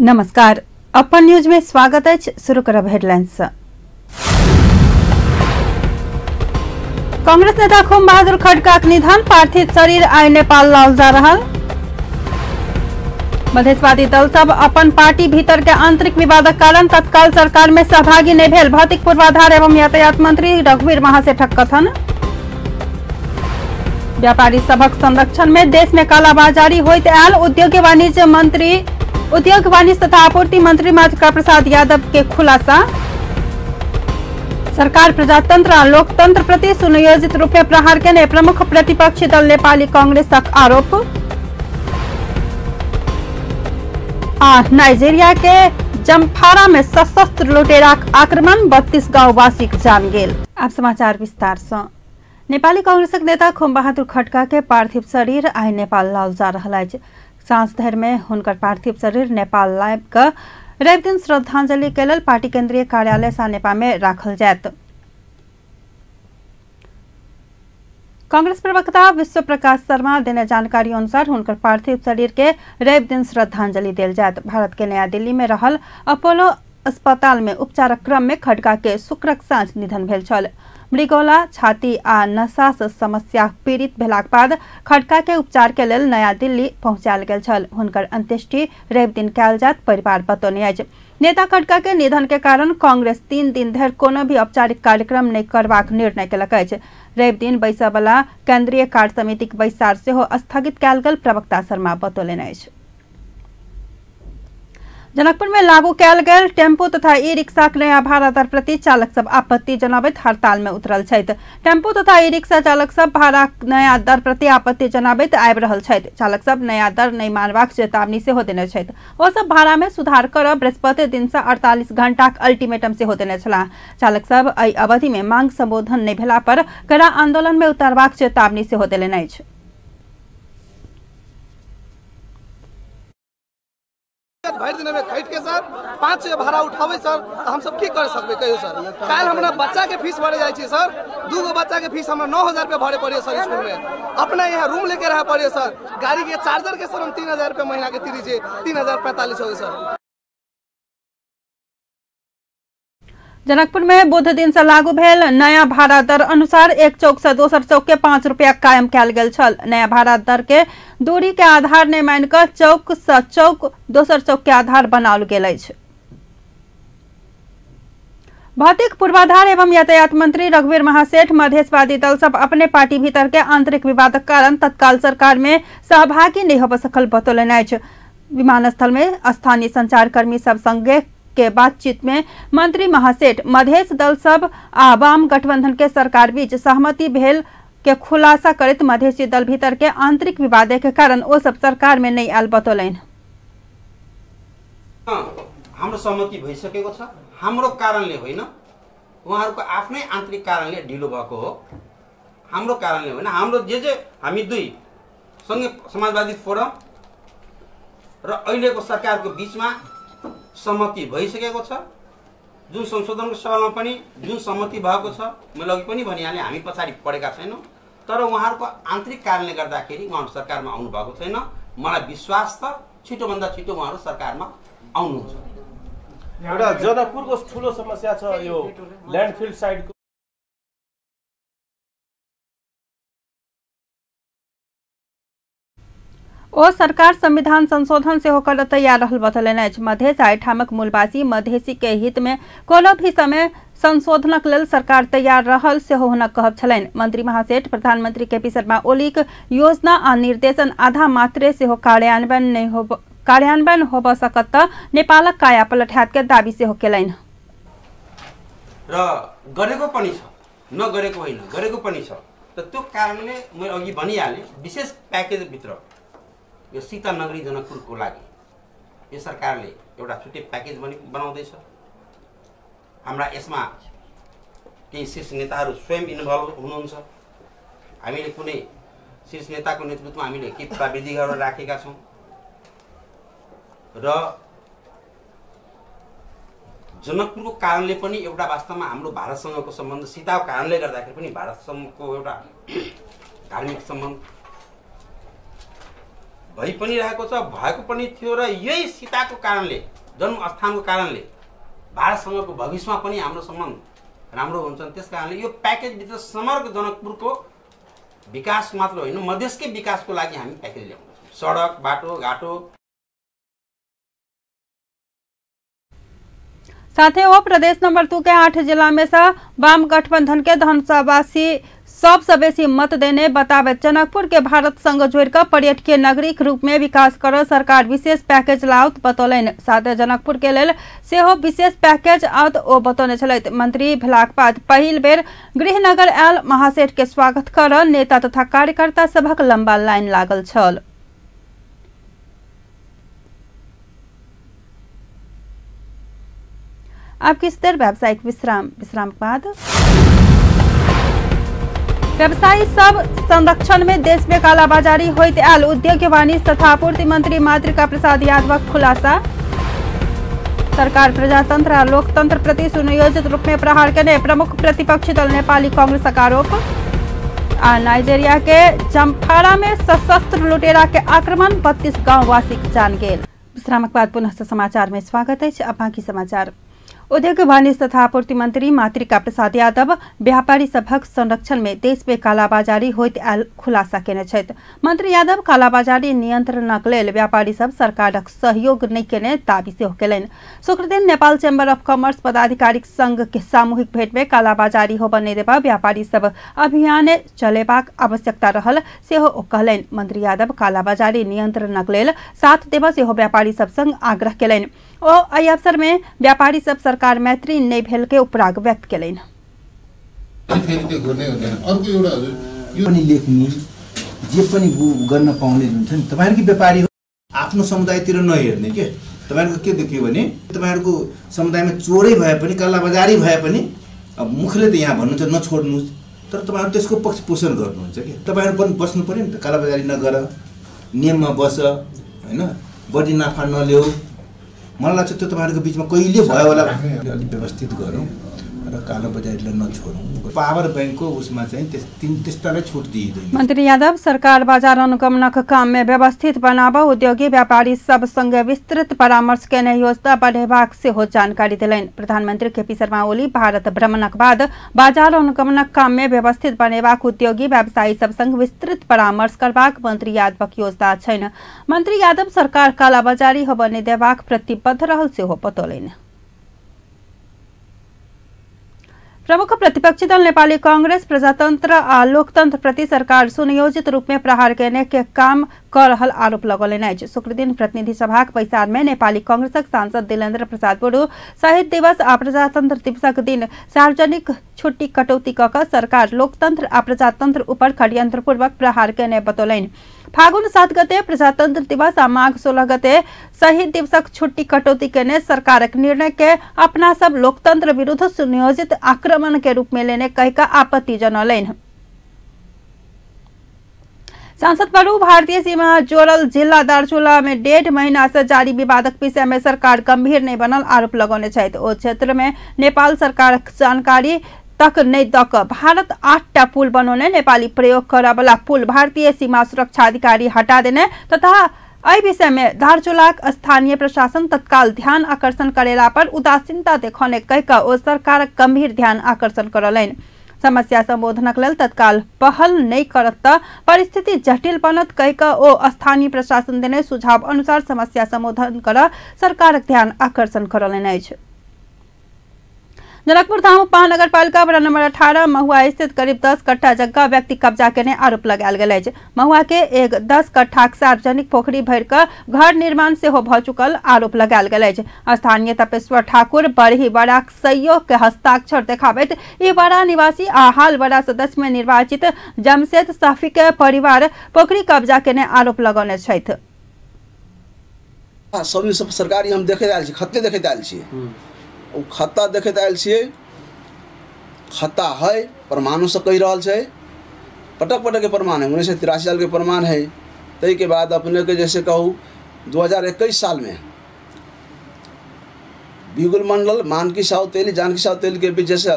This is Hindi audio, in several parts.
नमस्कार, अपन न्यूज में स्वागत है। शुरू करब हेडलाइंस। कांग्रेस नेता खुम बहादुर खड़का के निधन, पार्थिव शरीर आइ नेपाल लाओल जा रहा। मधेशवादी दल सब अपन पार्टी भीतर के आंतरिक विवादक कारण तत्काल सरकार में सहभागी नहीं भेल, भौतिक पूर्वाधार एवं यातायात मंत्री रघुवीर महासेठक कथन। व्यापारी सबक संरक्षण में देश में कालाबाजारी होइत आयल, उद्योग वाणिज्य तथा आपूर्ति मंत्री माधुका प्रसाद यादव के खुलासा। सरकार प्रजातंत्र और लोकतंत्र प्रति सुनियोजित रूप में प्रहार करने प्रमुख प्रतिपक्षी दल नेपाली कांग्रेस तक आरोप। नाइजीरिया के जमफारा में सशस्त्र लुटेरा आक्रमण, 32 गांववासी जान गेल। अब समाचार विस्तार से। नेपाली कांग्रेसक नेता खुम बहादुर खड़का के पार्थिव शरीर आइ नेपाल लाओल जा रहा है। सांझ धरि में हुनकर पार्थिव शरीर नेपाल लायब कऽ रवि दिन श्रद्धांजलि के लेल पार्टी केंद्रीय कार्यालय सानेपा में राखल जायत। कांग्रेस प्रवक्ता विश्व प्रकाश शर्मा देने जानकारी अनुसार हुनकर पार्थिव शरीर के रवि दिन श्रद्धांजलि देल जायत। भारत के नया दिल्ली में रहल अपोलो अस्पताल में उपचारक क्रम में खड़का के शुक्रक साँझ निधन भेल छल। मृगोला, छाती आ नसा समस्या पीड़ित भेलाक बाद खड़का के उपचार के लेल नया दिल्ली पहुंचायल गेल छल। हुनकर अंत्येष्टि रवि दिन कयल जायत, परिवार बतौने अछि। नेता खड़का के निधन के कारण कांग्रेस 3 दिन धरि कोनो भी औपचारिक कार्यक्रम नहीं करबाक निर्णय केलक अछि। रवि दिन बैसय वाला केंद्रीय कार्य समितिक बैसार सेहो स्थगित कयल गेल, प्रवक्ता शर्मा बतौलनि अछि। जनकपुर में लागू कयल गेल टेम्पू तथा ई रिक्शाक नया भाड़ा दर प्रति चालक सब आपत्ति जनाबैत हड़ताल में उतरल छथि। टेम्पू तथा ई रिक्शा चालक सब भाड़ा नया दर प्रति आपत्ति जनाबैत आबि रहल छथि। चालक सब नया दर नहीं मानबाक चेतावनी सेहो देने छथि। ओ सब भाड़ा में सुधार करब बृहस्पति दिन से 48 घंटाक अल्टीमेटम सेहो देने छलाह। चालक सब एहि अवधि में मांग संबोधन नहीं भेला पर कड़ा आंदोलन में उतरबाक चेतावनी सेहो देलनि अछि। भरि दिन में खरीद के सर 500 भाड़ा उठावे सर, हम सब की कर सकबे कहियो सर। काल हमरा बच्चा के फीस भरे जाय छी सर, 2 गो बच्चा के फीस हमरा 9000 रुपया भरे पड़े सर स्कूल में। अपना यहाँ रूम लेके रह पड़े सर। गाड़ी के चार्जर के सर हम 3000 रुपया महीना के तीरी छे, 3045 हो सर। जनकपुर में बुध दिन से लागू भेल नया भाड़ा दर अनुसार एक चौक से दोसर चौक के 5 रुपया कायम कयल गेल छल। नया भाड़ा दर के दूरी के आधार नहीं मानिकऽ चौक से चौक दोसर चौक के आधार बनाओल गेल अछि। भौतिक पूर्वाधार एवं यातायात मंत्री रघुवीर महासेठ मधेशवादी दल सब अपने पार्टी भीतर के आंतरिक विवादक कारण तत्काल सरकार में सहभागी नहीं हो सकल बतौलनि अछि। विमानस्थल में स्थानीय संचारकर्मी सब संगे के बातचीत में मंत्री महासेठ मधेश दल सब आ वाम गठबंधन के सरकार बीच सहमति भेल के खुलासा करत मधेसी दल भीतर के आंतरिक विवाद के कारण वो सब सरकार में नहीं आयल बतौलनि। हाम्रो सहमति भइसकेको छ, हाम्रो कारणले होइन, उहाँहरुको आफ्नै आन्तरिक कारणले ढिलो भएको हो। हाम्रो कारणले होइन, हाम्रो जे हामी दुई सँगै समाजवादी फोरम र अहिलेको सरकारको बीचमा सहमति भइसकेको छ। जुन संशोधनको सवालमा पनि जुन सहमति भएको छ, मैले अघि पनि भनिहाले हामी पछाडि पडेका छैनौं, तर उहाँहरुको आन्तरिक कारणले गर्दाखेरि उहाँहरु सरकारमा आउनु भएको छैन। मलाई विश्वास छ छिटो भन्दा छिटो उहाँहरु सरकारमा आउनुहुन्छ। एउटा जनकपुरको ठूलो समस्या छ यो ल्यान्डफिल साइडको। ओ सरकार संविधान संशोधन से होकर तैयार रहल बतौलनि अछि। मधेश आइ ठामक मूलवासी मधेसी के हित में कोनो भी समय संशोधनक लेल सरकार तैयार रहल सेहो हुनक कहब छलनि। मंत्री महासेठ प्रधानमंत्री केपी शर्मा ओलीक योजना आ निर्देशन आधा मात्रे सेहो कार्यान्वयन होब सकत त नेपालक काया पलट हैत के दाबी सेहो केलनि। र गरेको पनि छ, नगरेको होइन, गरेको पनि छ। त त्यो कारणले मैले अघि भनिहाले विशेष प्याकेज भित्र यो सीता नगरी जनकपुरको लागि यो सरकारले एउटा छुट्टै प्याकेज बनाउँदैछ। हाम्रा यसमा केही शीर्ष नेताहरू स्वयं इन्भल्भ हुनुहुन्छ। हामीले कुनै शीर्ष नेताको नेतृत्वमा हामीले केही प्राविधिक गरेर राखेका छौँ र जनकपुरको कारणले पनि एउटा वास्तवमा हाम्रो भारतसँगको सम्बन्ध, सीताको कारणले गर्दाखेरि पनि भारतसँगको एउटा धार्मिक सम्बन्ध भइ पनि रहेको छ, भएको पनि थियो र यही सीताको कारणले, जन्मस्थानको कारणले भारतसँगको भविष्यमा पनि हाम्रो सम्बन्ध राम्रो हुन्छन्। त्यस कारणले यो प्याकेजभित्र समग्र जनकपुरको विकास मात्र होइन, मधेसकै विकासको लागि हामी प्याकेज ल्याउँछौँ। सडक, बाटो घाटो। साथै हो प्रदेश नंबर 2 के 8 जिला में से वाम गठबंधन के धनसावासी सबसे बेसी मत देने बतावे जनकपुर के भारत संग जोड़कर पर्यटकीय नगरी के रूप में विकास कर सरकार विशेष पैकेज लाउत बतौलन। साथ जनकपुर के लेल सेहो विशेष पैकेज आउत ओ बतौने छलैत। मंत्री भेलाक बाद पहिल बेर गृहनगर आयल महासेठ के स्वागत कर नेता तथा कार्यकर्ता सभक लंबा लाइन लागल छल। अब किस देर व्यावसायिक विश्राम के बाद व्यवसायी सब संरक्षण में देश में कालाबाजारी होइत आयल उद्योग वाणिज्य तथा आपूर्ति मंत्री मातृका प्रसाद यादवक खुलासा। सरकार प्रजातंत्र और लोकतंत्र प्रति सुनियोजित रूप में प्रहार करने प्रमुख प्रतिपक्षी दल नेपाली कांग्रेस का आरोप। नाइजेरिया के जमफारा में सशस्त्र लुटेरा के आक्रमण 32 गांववासी की जान गेल। विश्राम के बाद पुनः समाचार में स्वागत है। अब बाकी समाचार। उद्योग वाणिज्य तथा आपूर्ति मंत्री मातृका प्रसाद यादव व्यापारी सभक संरक्षण में देश में कालाबाजारी होइत आयल खुलासा केने छथि। मंत्री यादव कालाबाजारी नियंत्रणक लेल व्यापारी सब सरकारक सहयोग नहीं केने दावी सेहो केलनि। शुक्र दिन नेपाल चेम्बर ऑफ कॉमर्स पदाधिकारी संघ के सामूहिक भेंट में कालाबाजारी होबय नहि देबा व्यापारी सब अभियान चलेबाक आवश्यकता रहल सेहो ओ कहलनि। मंत्री यादव कालाबाजारी नियंत्रणक लेल साथ देबा सेहो व्यापारी सब संग आग्रह केलनि। ओ एहि अवसर में व्यापारी सब सरकार मैत्री नहीं भेल के उपराग व्यक्त केलनि। जे पनि गर्न पाउने हुन्छ नि तपाईहरुको व्यापारी हो आफ्नो समुदायतिर नहेर्ने के तपाईहरुको के देखियो भने तपाईहरुको समुदायमा चोरै भए पनि कालाबाजारी भए पनि अब मुखले त यहाँ भन्नुहुन्छ नछोड्नुस् तर तपाईहरु त्यसको पक्ष पोषण गर्नुहुन्छ के तपाईहरु पनि बस्नु पर्यो नि त कालाबाजारी नगर नियममा बस हैन बढी नाफा नल्याऊ। मलाई लाग्छ त्यो तपाईहरुको बीचमा कहिले भयो होला व्यवस्थित गरौँ र कालाबाजारीलाई नछोडौँ। पावर बैंकको उसमा चाहिँ त्यस्तालाई छुट दिइदैन। मंत्री यादव सरकार बाजार अनुगमनक काम में व्यवस्थित बनाब उद्योगी व्यापारी सब संग विस्तृत परामर्श केने योजना बढ़ेबाक सेहो जानकारी दिलनि। प्रधानमंत्री केपी शर्मा ओली भारत भ्रमणक बाद बाजार अनुगमनक काम में व्यवस्थित बनेबाक उद्योगी व्यवसायी सब संग विस्तृत परामर्श करबाक मंत्री यादवक योजना छैन। मंत्री यादव सरकार कालाबाजारी होबय नहि देबाक प्रतिबद्ध रहल सेहो बतौलनि। प्रमुख प्रतिपक्षी दल नेपाली कांग्रेस प्रजातंत्र आ लोकतंत्र प्रति सरकार सुनियोजित रूप में प्रहार करने के काम कर रहल आरोप लगौलनि अछि। शुक्र दिन प्रतिनिधि सभा के बैसार में नेपाली कांग्रेसक सांसद दिलेन्द्र प्रसाद बड़ू शहीद दिवस आ प्रजातंत्र दिवसक दिन सार्वजनिक छुट्टी कटौती कऽ सरकार लोकतंत्र आ प्रजातंत्र ऊपर षड्यंत्रपूर्वक प्रहार करने बतौलनि। फागुन 7 गते प्रजातंत्र दिवस आ माघ 16 गते शहीद दिवसक छुट्टी कटौती करने सरकारक निर्णय के अपना सब लोकतंत्र विरुद्ध सुनियोजित आक्रमण के रूप में लेने कहकर आपत्ति जनौलनि। सांसद बड़ू भारतीय सीमा जोड़ल जिला दार्चुला में 1.5 महीना से जारी विवादक विषय में सरकार गंभीर नहीं बनल आरोप लगौने छथि। ओ क्षेत्र में नेपाल सरकार जानकारी तक नहीं दक भारत 8टा पुल बनौने नेपाली प्रयोग करे वाला पुल भारतीय सीमा सुरक्षा अधिकारी हटा देने तथा एहि विषय में धारचूलाक स्थानीय प्रशासन तत्काल ध्यान आकर्षण करेला पर उदासीनता देखौने कहकर ओ सरकारक गंभीर ध्यान आकर्षण करलनि। समस्या संबोधनक लेल तत्काल पहल नहीं करत त परिस्थिति जटिल बनत कहकर ओ स्थानीय प्रशासन देने सुझाव अनुसार समस्या संबोधन कर सरकारक ध्यान आकर्षण करलनि अछि। जनकपुर धाम महानगरपालिका वड़ा नंबर 18 महुआ स्थित करीब 10 कट्ठा जगह व्यक्ति कब्जा करने आरोप लगायल गेल अछि। महुआ के एक 10 कट्ठाक सार्वजनिक पोखरी भरि कऽ घर निर्माण सेहो भऽ चुकल आरोप लगायल गेल अछि। स्थानीय तपेश्वर ठाकुर बरही बड़ाक सहयोग के हस्ताक्षर देखाबैत ई बड़ा निवासी आ हाल बड़ा सदस्य में निर्वाचित जमशेद साफी के परिवार पोखरी कब्जा करने आरोप लगौने छथि। सभी सब सरकारी हम देखे आयल छी, खत्ते देखे आयल छी, ओ खत्ता देखे आयल छियै, खत्ता है प्रमाणों से कही रहा है, पटक पटक के प्रमाण है, 1983 साल के प्रमाण है। तई के बाद अपने के जैसे कहूँ 2021 साल में बिगुल मंडल मानकी साहु तेली जानकी साहु तेली के बीच जैसे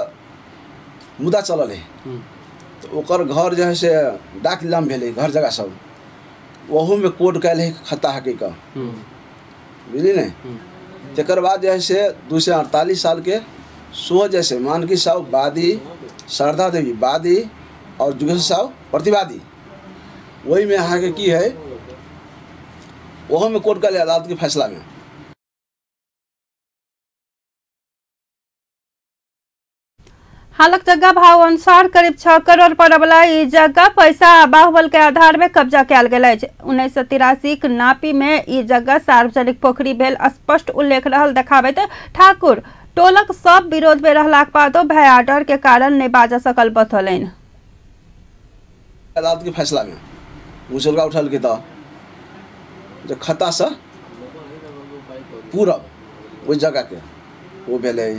मुद्दा चलल है तो ओकर घर जो है से डाक नीलाम भेले घर जगह सब वहू में कोड कैल है खता हके का बुझली नहीं। तकर बाद जैसे 248 साल के सो जैसे मानकी साहब वादी, शारदा देवी वादी और जुगेश साहब प्रतिवादी, वही में यहाँ के की है वह में कोर्ट का अदालत के फैसला में। हालक जगह भाव अनुसार करीब 6 करोड़ पड़े वाला ई जगह पैसा बाहुबल के आधार में कब्जा कयल गेल अछि। 1983 के नापी में ई जगह सार्वजनिक पोखरी भेल स्पष्ट उल्लेख रहल देखाबैत ठाकुर टोलक सब विरोध में रहलाक बादो भय आ डर के कारण नहीं बाजा सकल बतौलनि। अदालत के फैसला में मुचलका उठल के जो खता से पूरब उस जगह के वो भेले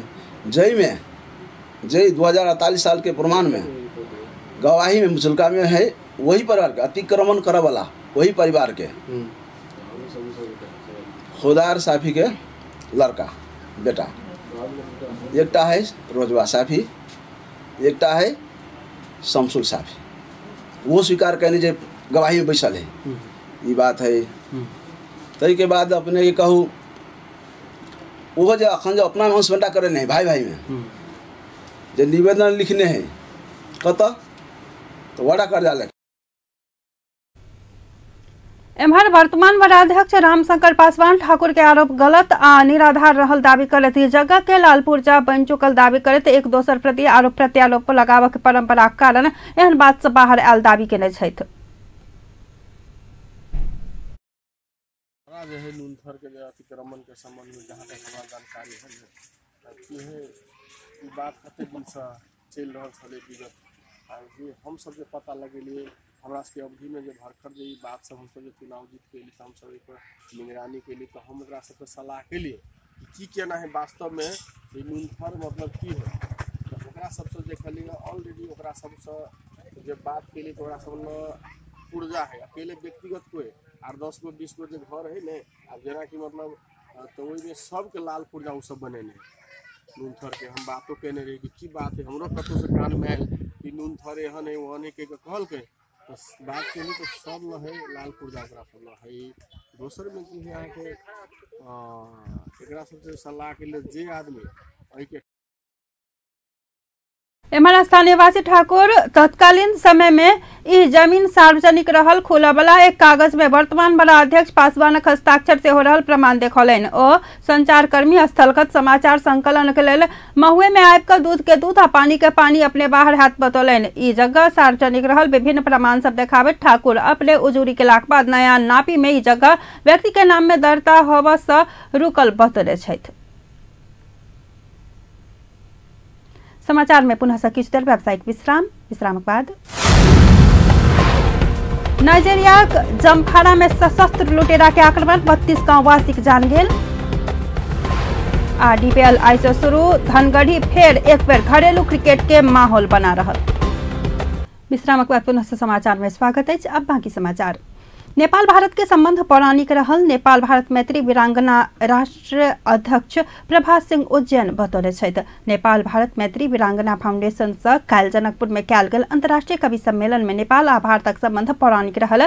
जय 2048 साल के प्रमाण में गवाही में मुचलका में है वही परिवार के अतिक्रमण करे वाला वही परिवार के खुदार साफी के लड़का बेटा, एकटा है रोजवा साफी, एकटा है शमसुल साफी, वो स्वीकार करने जो गवाही में बैसल है ये बात है। तई के बाद अपने के कहूँ वो जो अखन जो अपना में हंसबंटा करे नहीं भाई भाई में जो निवेदन लिखने हैं कत तो वड़ा कर जाले। एम्हर वर्तमान वडाध्यक्ष रामशंकर पासवान ठाकुर के आरोप गलत आ निराधार रहल दावी करत ई जगह के लाल पूर्जा बन चुकल दावी करत एक दोसर प्रति आरोप प्रत्यारोप लगाबक के परंपरा के कारण एहन बात से बाहर आयल दावी केने छथि। जो है नूनथर के अतिक्रमण के संबंध में जहाँ तक हमारा जानकारी है ये बात कते दिन से चल रहा छे विगत जे हम सब जो पता लगेलिए हमरा के अवधि में जो भरखर जो बात सब हम सब जो चुनाव जीत के लिए हम सब एक निगरानी के लिए तो हम ओकरा सबके सलाह के लिए की केना है वास्तव में ये नूनथर मतलब की है तो ओकरा सबसे देखलिए ऑलरेडी ओकरा सबसे जो बात के लिए ओकरा सब ऊर्जा है अकेले व्यक्तिगत कोई 8-10 गो 20 गो जो घर है ने अब जना की मतलब तो वही में सबके लाल पूर्जा वो सब बने नूनथर के हम बातों कहने रही कि की बात है हमरो कतौ से कान में आयल कि नूनथर एहन है वहने के कहल के तो बात के तो सब न है लाल पूर्जा ओकरा सब न है। दोसर में की है यहाँ के एकरा सबसे सलाह के लिए जे आदमी एहि के एम्हर स्थानीयवासी ठाकुर तत्कालीन समय में ई जमीन सार्वजनिक रहल खोला वाला एक कागज में वर्तमान बड़ा अध्यक्ष पासवानक हस्ताक्षर से हो रहल प्रमाण देखौलनि। ओ संचारकर्मी स्थलगत समाचार संकलन के लेल महुए में आबि कऽ दूध के दूध आ पानी के पानी अपने बाहर हाथ बतौलनि। ई जगह सार्वजनिक रहल विभिन्न प्रमाण सब देखाबैत ठाकुर अपने उजूरी केलाक बाद नया नापी में ई जगह व्यक्ति के नाम में दर्ता होबऽ सँ रुकल बतौले छथि। समाचार में पुनः से किछु देर व्यावसायिक विश्राम के बाद नाइजेरिया जमफारा में सशस्त्र लुटेरा के आक्रमण 32 गांववासी के जान गेल। आ DPL आई से शुरू धनगढ़ी फेर एक बेर घरेलू क्रिकेट के माहौल बना रहल। विश्राम के बाद पुनः से समाचार में स्वागत है। अब बाकी समाचार। नेपाल भारत के संबंध पौराणिक रहल नेपाल भारत मैत्री वीरांगना राष्ट्रीय अध्यक्ष प्रभा सिंह उज्जैन बतौले छथि। नेपाल भारत मैत्री वीरांगना फाउंडेशन से काल्हि जनकपुर में कयल गेल अंतर्राष्ट्रीय कवि सम्मेलन में नेपाल आ भारतक संबंध पौराणिक रहल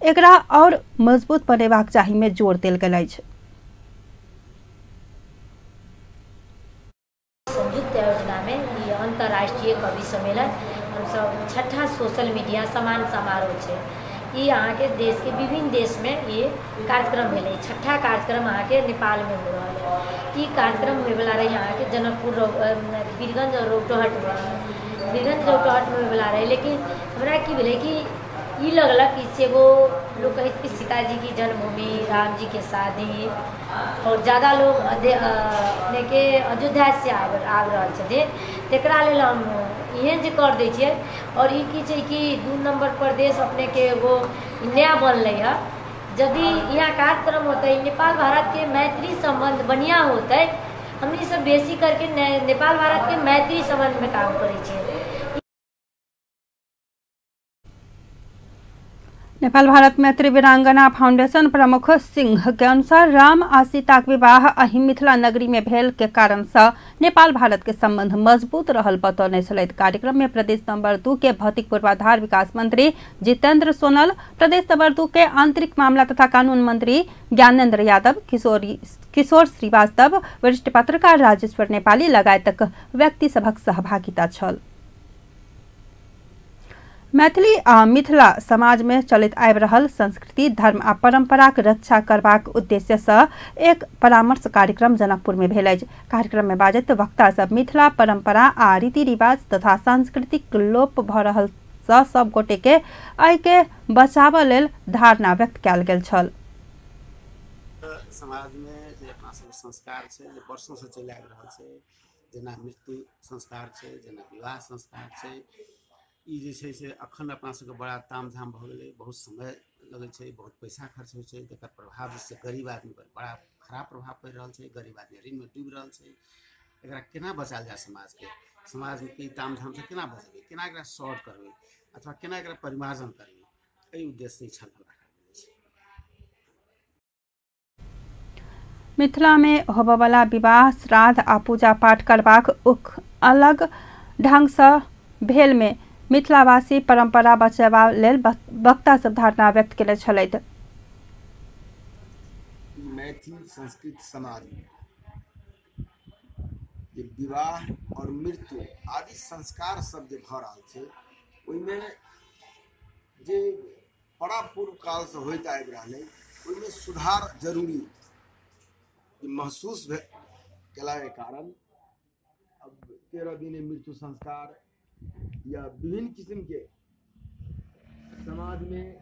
एकरा और मजबूत बनेबाक चाही में जोर देल गेल अछि। संयुक्त योजना में ये अंतर्राष्ट्रीय कवि सम्मेलन हम सब छठा सोशल मीडिया समान समारोह है। ये यहाँ के देश के विभिन्न देश में ये कार्यक्रम मिले छठा कार्यक्रम यहाँ के नेपाल में हो रहा है। ये कार्यक्रम में बुला रहे यहाँ के जनकपुर वीरगंज और रौटहट में बुला रहे। लेकिन हमारा की बोले कि ये लगलक इससे वो लोग कहे कि सीता जी की जन्मभूमि, राम जी के शादी और ज़्यादा लोग अपने के अयोध्या से आब रहा छथिन तकरा लेल हम एहन जे कर दै छियै। और ई की छै कि 2 नंबर प्रदेश अपने के वो नया बनलै है। यदि यहाँ कार्यक्रम होते नेपाल भारत के मैत्री संबंध बढ़िया होते हमनी सब बेसी करके नेपाल भारत के मैत्री संबंध में काम करे छियै। नेपाल भारत मैत्री वीरांगना फाउंडेशन प्रमुख सिंह के अनुसार राम आ सीता के विवाह अही मिथिला नगरी में भेल के कारण से नेपाल भारत के संबंध मजबूत रहल बतौने छलैथ। कार्यक्रम में प्रदेश नंबर 2 के भौतिक पूर्वाधार विकास मंत्री जितेंद्र सोनल, प्रदेश नंबर 2 के आंतरिक मामला तथा कानून मंत्री ज्ञानेन्द्र यादव, किशोर श्रीवास्तव, वरिष्ठ पत्रकार राजेश्वर नेपाली लगायतक व्यक्ति सभक सहभागिता छल। मैथिली आ मिथिला समाज में चलित आबि रहल संस्कृति, धर्म आ परंपराक रक्षा करबाक उद्देश्य से एक परामर्श कार्यक्रम जनकपुर में भेल अछि। कार्यक्रम में बाजैत वक्ता सब मिथिला परंपरा आ रीति रिवाज तथा सांस्कृतिक लोप भ रहल से सब गोटे के एहि के बचाव लेल धारणा व्यक्त कयल गेल छल। समाज में जे अपना सब संस्कार छै जे वर्षों से चलि आबि रहल छै, जेना मृत्यु संस्कार छै, जेना विवाह संस्कार छै, ई जे छै से अखन अपना सबके बड़ा तामझाम भऽ गेलै, बहुत समय लगै छै, बहुत पैसा खर्च होइ छै, जेकर प्रभाव जिससे गरीब आदमी पर बड़ा खराब प्रभाव पड़ि रहल छै। गरीब आदमी ऋण में डूबि रहल छै। एकरा केना बचायल जाय, समाज में की तामझाम से केना बचेबै, केना एकरा सॉर्ट करबै अथवा केना एकरा परिमार्जन करबै, एहि उद्देश्य से छल राखल गेल छै। मिथिला में होबयवला विवाह, श्राद्ध आ पूजा पाठ करबाक अलग ढंग से भेल में मिथिलावासी परंपरा बचावा लेल वक्ता सब धारणा व्यक्त केले छलैथ। मैथिल संस्कृत समाज में जे विवाह और मृत्यु आदि संस्कार सब जे भऽ रहल छै, ओहिमे जे बड़ा पूर्व काल से होइत आबि रहलै, ओहिमे सुधार जरूरी महसूस केला के कारण अब 13 दिन मृत्यु संस्कार या विभिन्न किस्म के समाज में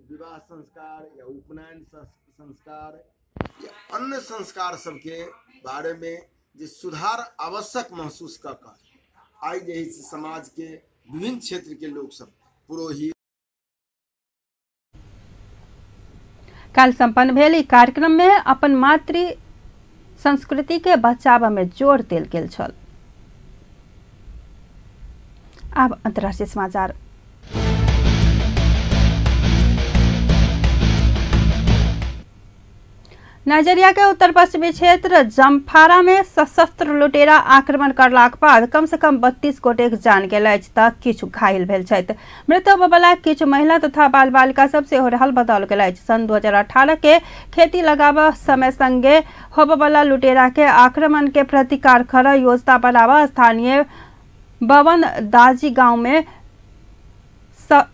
विवाह संस्कार या उपनयन संस्कार या अन्य संस्कार सबके बारे में जे सुधार आवश्यक महसूस कर आई जे समाज के विभिन्न क्षेत्र के लोग सब पुरोहित काल संपन्न भेल ई कार्यक्रम में अपन मातृ संस्कृति के बचाव में जोर देल गेल छल। अब अंतर्राष्ट्रीय समाचार। नाइजीरिया के उत्तर पश्चिमी क्षेत्र जमफारा में सशस्त्र लुटेरा आक्रमण करलाक बाद कम से कम 32 गोटेक जान गेल अछि तऽ किछु घायल भेल छथि। मृत होबयवला किछु महिला तथा बाल बालिका सब सेहो रहल बताओल गेल अछि। सन 2018 के खेती लगाबऽ समय संगे होबयवला लुटेरा के आक्रमण के प्रतिकार करऽ योजना बनाबऽ स्थानीय बवन दाजी गांव में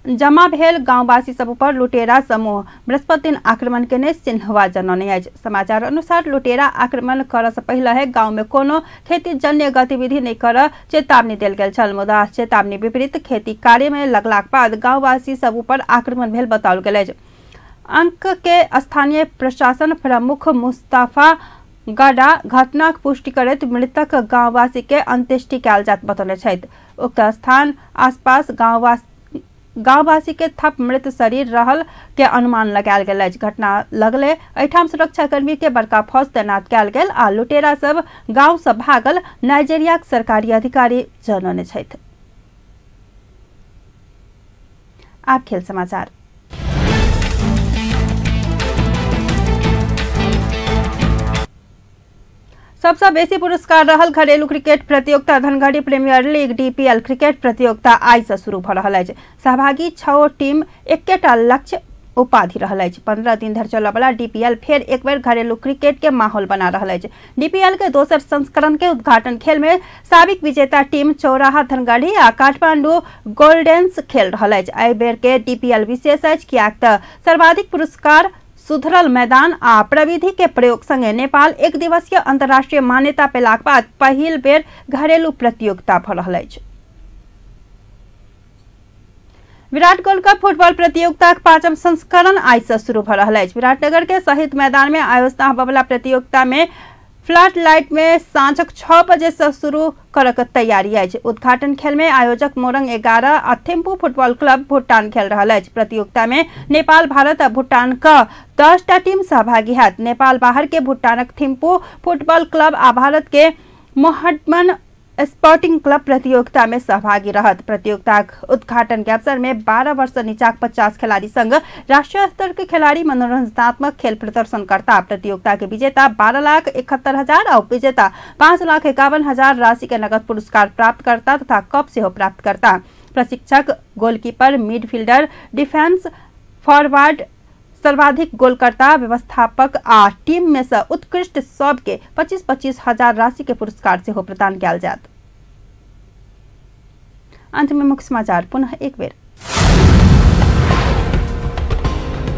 जमा भेल गांववासी सब पर लुटेरा समूह बृहस्पति दिन आक्रमण केने सिन्हवा जनौने अछि। समाचार अनुसार लुटेरा आक्रमण करऽ से पहिले गांव में कोनो खेती जन्य गतिविधि नहीं करऽ चेतावनी देल गेल छल, मुदा चेतावनी विपरीत खेती कार्य में लगलाक बाद गांववासी सब पर आक्रमण भेल बताओल गेल अछि। अंक के स्थानीय प्रशासन प्रमुख मुस्तफा गडा घटनाक पुष्टि करैत मृतक गांववासी के अंत्येष्टि कयल जात बतौने छथि। उक्त स्थान आसपास गांववासी के थप मृत शरीर रहल के अनुमान लगायल गेल अछि। घटना लगले एठाम सुरक्षाकर्मी के बड़का फौज तैनात कयल गेल आ लुटेरा सब गांव से भागल नाइजीरिया के सरकारी अधिकारी जनौने छथि। आप खेल समाचार। सबसे बेसी पुरस्कार रहल घरेलू क्रिकेट प्रतियोगिता Dhangadhi premier league DPL cricket प्रतियोगिता आई से शुरू भ रहल अछि। सहभागी 6 टीम एकेटा लक्ष्य उपाधि रहल अछि। 15 दिन धरि चलय वाला डीपीएल फेर एक बेर घरेलू क्रिकेट के माहौल बना रहल अछि। डीपीएल के दोसर संस्करण के उद्घाटन खेल में साबिक विजेता टीम चौराहा धनगढ़ी आ काठमांडू गोल्डेन्स खेल रहल अछि। एहि बेर के डीपीएल विशेष अछि कियाक त सर्वाधिक पुरस्कार, सुधरल मैदान आ प्रविधि के प्रयोग संगे नेपाल एक दिवसीय अंतर्राष्ट्रीय मान्यता पेलाक बाद पहिल बेर घरेलू प्रतियोगिता भ रहल अछि। विराट गोल्ड कप फुटबॉल प्रतियोगिता के 5म संस्करण आई से शुरू भ रहल अछि। विराटनगर के शहीद मैदान में आयोजित होबयवला प्रतियोगिता में फ्लड लाइट में सांझक 6 बजे से शुरू करक तैयारी अछि। उद्घाटन खेल में आयोजक मोरंग 11 आ थिम्पू फुटबॉल क्लब भूटान खेल रहल अछि। प्रतियोगिता में नेपाल, भारत आ भूटान का 10टा टीम सहभागी हैत। नेपाल बाहर के भूटानक थिम्पू फुटबॉल क्लब आ भारत के मोहम्मडन स्पोर्टिंग क्लब प्रतियोगिता में सहभागी रहत। प्रतियोगिता उद्घाटन के अवसर में 12 वर्ष नीचाक 50 खिलाड़ी संग राष्ट्रीय स्तर के खिलाड़ी मनोरंजनात्मक खेल प्रदर्शन करता। प्रतियोगिता के विजेता 12,71,000 और विजेता 5,51,000 राशि के नगद पुरस्कार प्राप्त करता तथा कप से प्राप्त करता। प्रशिक्षक, गोलकीपर, मिडफील्डर, डिफेंस, फॉरवर्ड, सर्वाधिक गोलकर्ता, व्यवस्थापक आ टीम में से उत्कृष्ट सब के 25-25 हजार राशि के पुरस्कार से हो प्रदान किया जात। अंत में मुख्य समाचार पुनः एक बेर।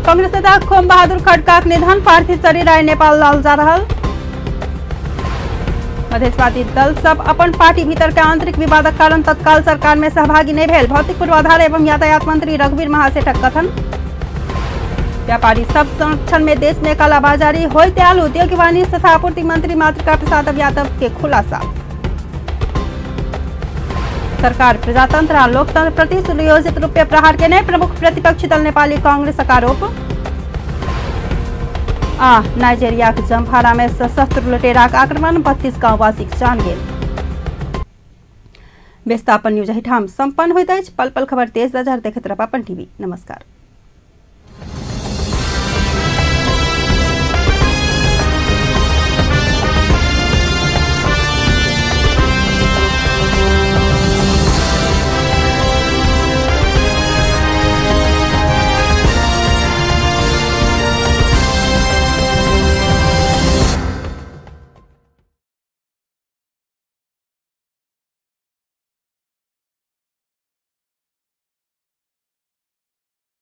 कांग्रेस नेता खोम बहादुर खड़का के निधन, पार्थिव शरीर आइ नेपाल लाल जा रहल। मधेशवादी दल सब अपन पार्टी भीतर के आंतरिक विवादक कारण तत्काल सरकार में सहभागी नहीं भेल। भौतिक पूर्वाधार एवं यातायात मंत्री रघुवीर महासेठक कथन। व्यापारी सब संरक्षण में देश में कालाबाजारी होते आल उद्योग वाणिज्य तथा आपूर्ति मंत्री मातृका प्रसाद यादव के खुलासा। सरकार प्रजातंत्र और लोकतंत्र प्रति सुनियोजित रूप में प्रहार के नए प्रमुख प्रतिपक्षी दल नेपाली कांग्रेस का आरोप। नाइजेरिया के जमफारा में सशस्त्र लुटेरा आक्रमण, 32 गांववासी जान गेल। व्यस्तापन न्यूज हिठाम संपन्न होइत अछि। पल पल खबर तेज नजर देखैत रहब अपन टीवी। नमस्कार।